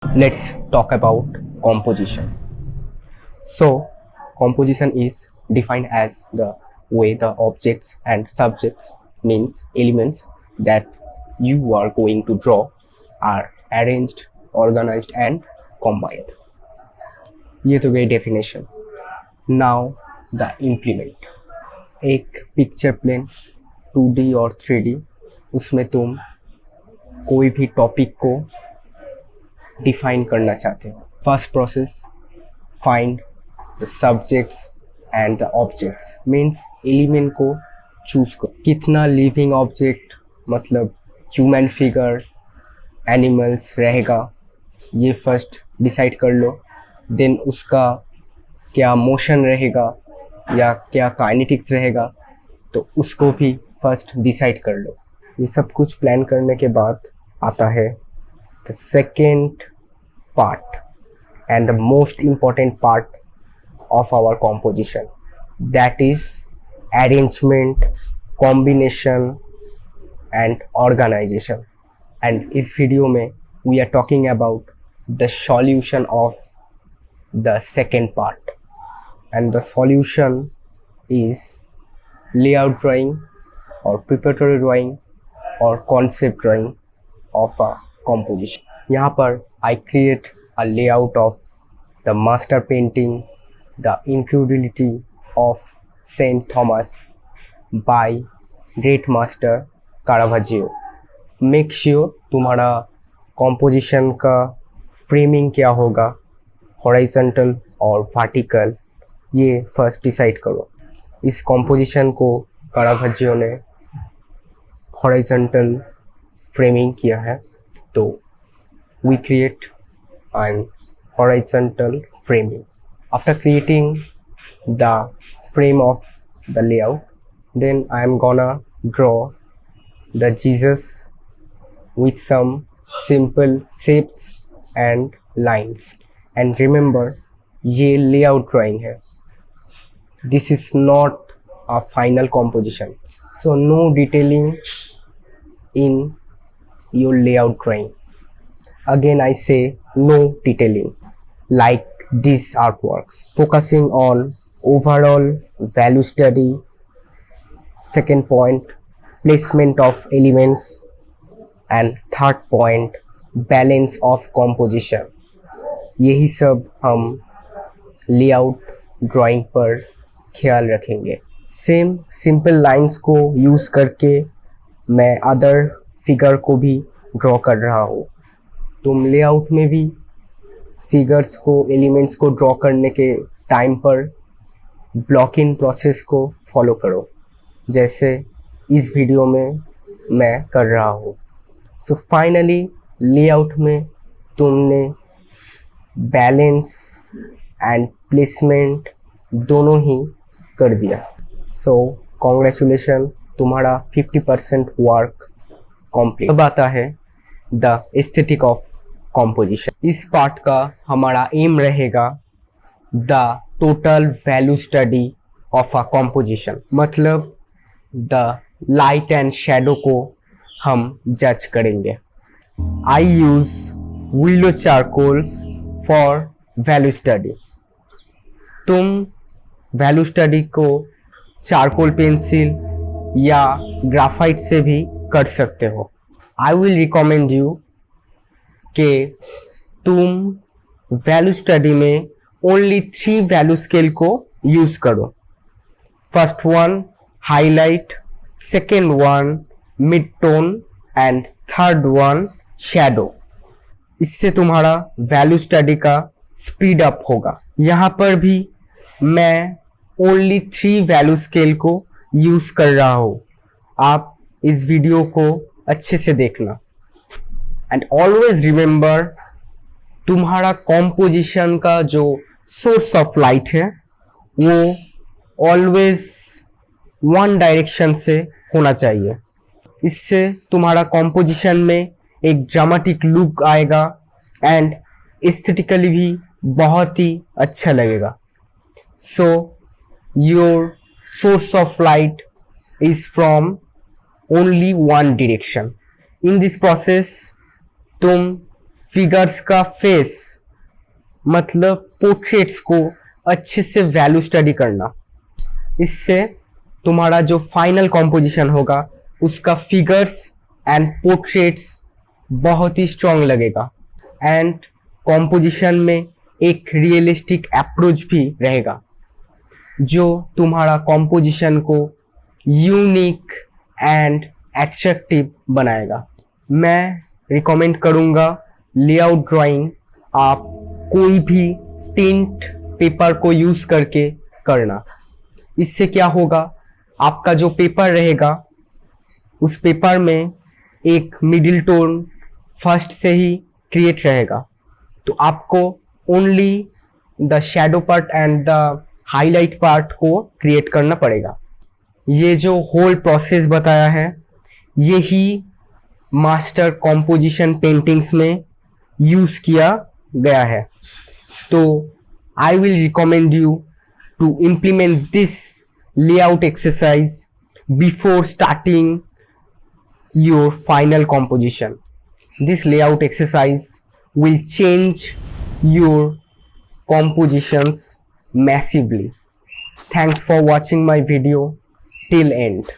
Let's talk about composition. So, composition is defined as the way the objects and subjects, means elements that you are going to draw, are arranged, organized and combined. ये तो गई definition. Now the implement. एक picture plane 2D और 3D, उसमें तुम कोई भी topic को डिफाइन करना चाहते हो. First process, find the subjects and the objects, means element को चूज करो. कितना लिविंग ऑब्जेक्ट मतलब ह्यूमन फिगर, एनिमल्स रहेगा, ये फर्स्ट डिसाइड कर लो. देन उसका क्या मोशन रहेगा या क्या काइनेटिक्स रहेगा, तो उसको भी फर्स्ट डिसाइड कर लो. ये सब कुछ प्लान करने के बाद आता है the second part and the most important part of our composition, that is arrangement, combination and organization. And इस वीडियो में we are talking about the solution of the second part, and the solution is layout drawing or preparatory drawing or concept drawing of a composition. यहाँ पर I create a layout of the master painting, the incredibility of Saint Thomas by great master Caravaggio. Make sure तुम्हारा composition का framing क्या होगा, horizontal और vertical, ये first decide करो. इस composition को Caravaggio ने horizontal framing किया है, तो we create an horizontal framing. After creating the frame of the layout, then I am gonna draw the Jesus with some simple shapes and lines. And remember, ये layout drawing है. This is not a final composition, so no detailing in your layout drawing. Again I say no detailing like these artworks. Focusing on overall value study. Second point, placement of elements. And third point, balance of composition. यही सब हम layout drawing पर ख्याल रखेंगे. Same simple lines को use करके मैं other figure को भी ड्रॉ कर रहा हूँ. तुम लेआउट में भी फिगर्स को, एलिमेंट्स को ड्रॉ करने के टाइम पर ब्लॉकिंग प्रोसेस को फॉलो करो, जैसे इस वीडियो में मैं कर रहा हूँ. सो फाइनली लेआउट में तुमने बैलेंस एंड प्लेसमेंट दोनों ही कर दिया. सो कॉन्ग्रेचुलेशन, तुम्हारा 50% वर्क कंप्लीट. अब आता है द एस्थेटिक ऑफ कॉम्पोजिशन. इस पार्ट का हमारा एम रहेगा the total value study of a composition, मतलब द लाइट एंड शैडो को हम जज करेंगे. I use willow charcoals for value study. तुम वैल्यू स्टडी को चारकोल पेंसिल या ग्राफाइट से भी कर सकते हो. आई विल रिकमेंड यू कि तुम वैल्यू स्टडी में ओनली 3 वैल्यू स्केल को यूज करो. First one highlight, second one mid tone and third one shadow. इससे तुम्हारा वैल्यू स्टडी का स्पीड अप होगा. यहाँ पर भी मैं ओनली 3 वैल्यू स्केल को यूज कर रहा हूँ. आप इस वीडियो को अच्छे से देखना. एंड ऑलवेज रिमेंबर, तुम्हारा कॉम्पोजिशन का जो सोर्स ऑफ लाइट है वो ऑलवेज वन डायरेक्शन से होना चाहिए. इससे तुम्हारा कॉम्पोजिशन में एक ड्रामेटिक लुक आएगा एंड एस्थेटिकली भी बहुत ही अच्छा लगेगा. So your source of light is from only one direction. In this process तुम फिगर्स का फेस मतलब पोर्ट्रेट्स को अच्छे से वैल्यू स्टडी करना। इससे तुम्हारा जो फाइनल कॉम्पोजिशन होगा उसका फिगर्स एंड पोर्ट्रेट्स बहुत ही स्ट्रांग लगेगा एंड कॉम्पोजिशन में एक रियलिस्टिक अप्रोच भी रहेगा जो तुम्हारा कॉम्पोजिशन को यूनिक एंड एट्रैक्टिव बनाएगा। मैं रिकमेंड करूँगा लेआउट ड्राइंग आप कोई भी टिंट पेपर को यूज़ करके करना। इससे क्या होगा, आपका जो पेपर रहेगा उस पेपर में एक मिडिल टोन फर्स्ट से ही क्रिएट रहेगा, तो आपको only the shadow part and the highlight part को क्रिएट करना पड़ेगा। ये जो होल प्रोसेस बताया है यही मास्टर कॉम्पोजिशन पेंटिंग्स में यूज़ किया गया है। तो I will recommend you to implement this layout exercise before starting your final composition. This layout exercise will change your compositions massively. Thanks for watching my video till end.